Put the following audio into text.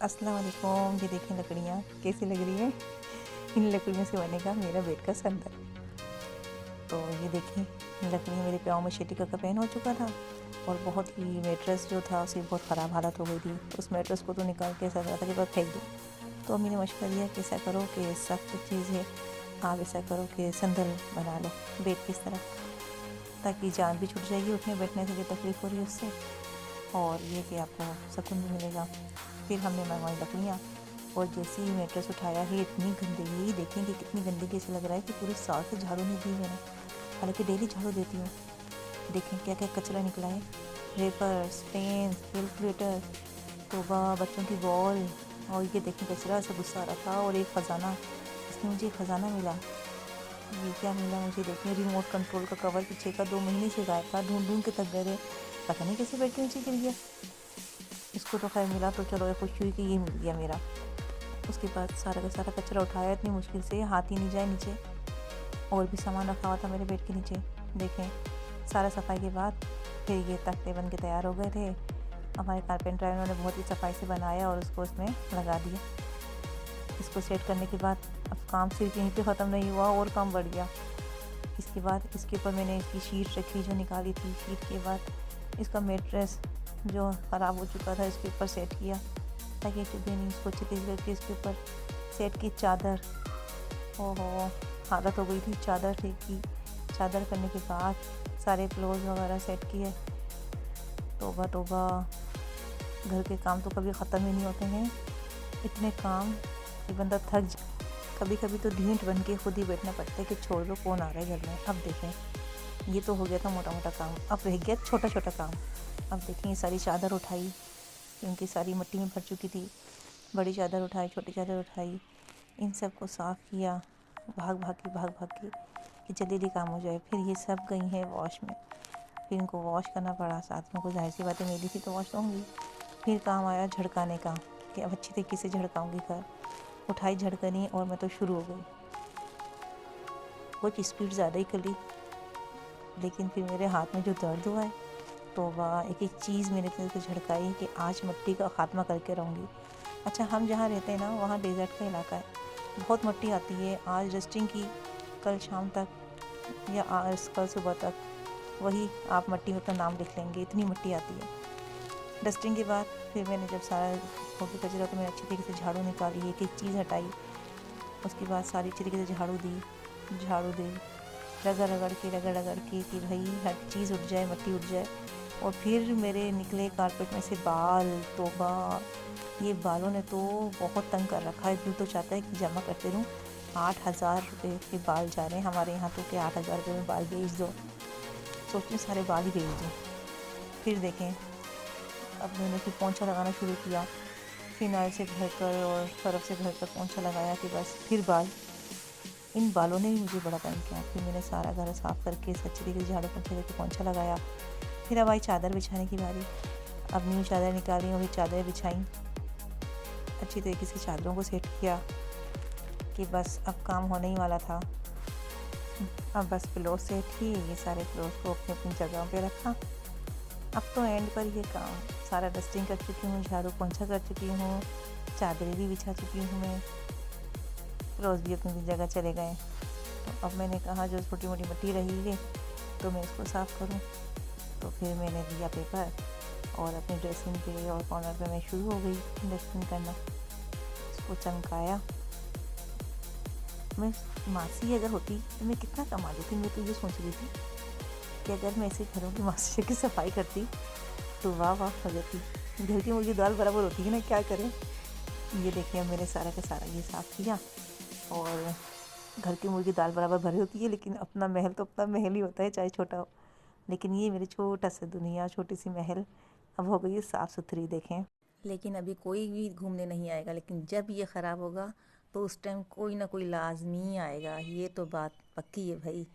अस्सलाम वालेकुम। ये देखें लकड़ियाँ कैसी लग रही है। इन लकड़ियों से बनेगा मेरा बेड का संदल। तो ये देखें लकड़ियाँ मेरे पाँव में शेटी का पेन हो चुका था और बहुत ही मेट्रेस जो था उसे बहुत ख़राब हालत हो गई थी। तो उस मेट्रेस को तो निकाल के ऐसा लगा था कि बस फेंक दूँ। तो अम्मी ने मशवरा दिया कि ऐसा करो कि सख्त चीज़ है, आप ऐसा करो कि संदल बना लो बेड की तरह, ताकि जान भी छूट जाएगी उठने बैठने से जो तकलीफ़ हो रही है उससे, और ये कि आपको सुकून भी मिलेगा। फिर हमने मंगवाई लकड़ियाँ और जैसे ही मेट्रेस उठाया है इतनी गंदगी, देखें कि कितनी गंदगी से लग रहा है कि पूरे साल से झाड़ू नहीं दी मैंने, हालांकि डेली झाड़ू देती हूँ। देखें क्या क्या कचरा निकला है, रेपर्स, पेन्स, कैलकुलेटर, तोबा, बच्चों की बॉल, और ये देखें कचरा से गुस्सा आ रहा था। और एक ख़जाना, इसमें मुझे ख़जाना मिला। ये क्या मिला मुझे, देखें रिमोट कंट्रोल का कवर पीछे का 2 महीने से गायब था, ढूंढ ढूंढ के थक गए थे, पता नहीं कैसे बैठ के नीचे गिर गया। इसको तो खैर मिला तो चलो खुशी हुई कि ये मिल गया मेरा। उसके बाद सारा का सारा कचरा उठाया इतनी मुश्किल से, हाथ ही नहीं जाए नीचे। और भी सामान रखा हुआ था मेरे बेड के नीचे। देखें सारा सफाई के बाद फिर ये तख्ते बन के तैयार हो गए थे। हमारे कारपेंटर उन्होंने बहुत ही सफाई से बनाया और उसको उसमें लगा दिया। इसको सेट करने के बाद अब काम सिर्फ यहीं पे ख़त्म नहीं हुआ और काम बढ़ गया। इसके बाद इसके ऊपर मैंने इसकी शीट रखी जो निकाली थी। शीट के बाद इसका मेट्रेस जो ख़राब हो चुका था इसके ऊपर सेट किया ताकि चुभे नहीं। इसको अच्छी तरीके करके इसके ऊपर सेट की। चादर, ओहो हालत हो गई थी चादर ठीक की। चादर करने के बाद सारे प्लोज वगैरह सेट किए। तोबा तोबा, घर के काम तो कभी ख़त्म ही नहीं होते हैं, इतने काम कि बंदा थक जाए। कभी कभी तो ढींट बन के खुद ही बैठना पड़ता है कि छोड़ दो कौन आ रहा है घर में। अब देखें ये तो हो गया था मोटा मोटा काम, अब रह गया छोटा छोटा काम। अब देखें ये सारी चादर उठाई क्योंकि सारी मिट्टी में भर चुकी थी। बड़ी चादर उठाई, छोटी चादर उठाई, इन सब को साफ़ किया भाग भाग के कि जल्दी जल्दी काम हो जाए। फिर ये सब गई हैं वॉश में, फिर इनको वॉश करना पड़ा। साथ में कोई जाहिर सी बातें मेरी थी तो वॉश तो होंगी। फिर काम आया झड़काने का कि अब अच्छी तरीके से झड़काऊँगी घर। उठाई झड़कनी और मैं तो शुरू हो गई, कुछ स्पीड ज़्यादा ही कर ली, लेकिन फिर मेरे हाथ में जो दर्द हुआ है तो वह एक एक चीज़ मेरे तरफ से झड़काई कि आज मिट्टी का ख़ात्मा करके रहूँगी। अच्छा हम जहाँ रहते हैं ना वहाँ डेजर्ट का इलाका है, बहुत मिट्टी आती है। आज डस्टिंग की, कल शाम तक या आज कल सुबह तक, वही आप मिट्टी में अपना नाम लिख लेंगे, इतनी मिट्टी आती है। डस्टिंग के बाद फिर मैंने जब सारा हो गया कचरा तो मैंने अच्छी तरीके से झाड़ू निकाली, एक एक चीज़ हटाई। उसके बाद सारी अच्छी तरीके से झाड़ू दी, रगड़ के कि भाई हर चीज़ उठ जाए, मिट्टी उठ जाए। और फिर मेरे निकले कारपेट में से बाल। तोबा, ये बालों ने तो बहुत तंग कर रखा है। दिल तो चाहता है कि जमा करते रहूँ। 8,000 रुपये के बाल जा रहे हैं हमारे यहाँ तो, कि 8,000 रुपये में बाल बेच दो। सोचते सारे बाल ही बेच दूँ। फिर देखें अब मैंने फिर पोंछा लगाना शुरू किया, फिनाइल से भरकर और सर्फ से भरकर पोंछा लगाया कि बस फिर बाल। इन बालों ने भी मुझे बड़ा तंग किया। फिर मैंने सारा घर साफ़ करके अच्छी तरीके से झाड़ू पोंछे करके पोंछा लगाया। फिर अब आई चादर बिछाने की बारी। अब न्यू चादर निकाली और चादरें बिछाई, अच्छी तरीके से चादरों को सेट किया कि बस अब काम होने ही वाला था। अब बस पिलो सेट ही, ये सारे पिलोस को अपनी अपनी जगहों पे रखा। अब तो एंड पर ये काम सारा डस्टिंग कर चुकी हूँ, झाड़ू पोंछा कर चुकी हूँ, चादरें भी बिछा चुकी हूँ मैं, रोज़ भी अपनी जगह चले गए। तो अब मैंने कहा जो छोटी मोटी मिट्टी रही है तो मैं इसको साफ़ करूँ। तो फिर मैंने दिया पेपर और अपनी ड्रेसिंग पे और कॉर्नर पे मैं शुरू हो गई डस्टिंग करना। इसको चमकाया। मैं मासी अगर होती तो मैं कितना कमा लेती। मैं तो ये सोच रही थी कि अगर मैं ऐसे घरों की मासी की सफाई करती तो वाह वाह हो जाती। घर की मुर्गी दाल बराबर होती है ना, क्या करें। ये देखिए मैंने सारा का सारा ये साफ़ किया और घर की मुर्गी दाल बराबर भरी होती है, लेकिन अपना महल तो अपना महल ही होता है चाहे छोटा हो। लेकिन ये मेरी छोटा सा दुनिया, छोटी सी महल अब हो गई है साफ़ सुथरी। देखें लेकिन अभी कोई भी घूमने नहीं आएगा, लेकिन जब ये ख़राब होगा तो उस टाइम कोई ना कोई लाजमी आएगा, ये तो बात पक्की है भाई।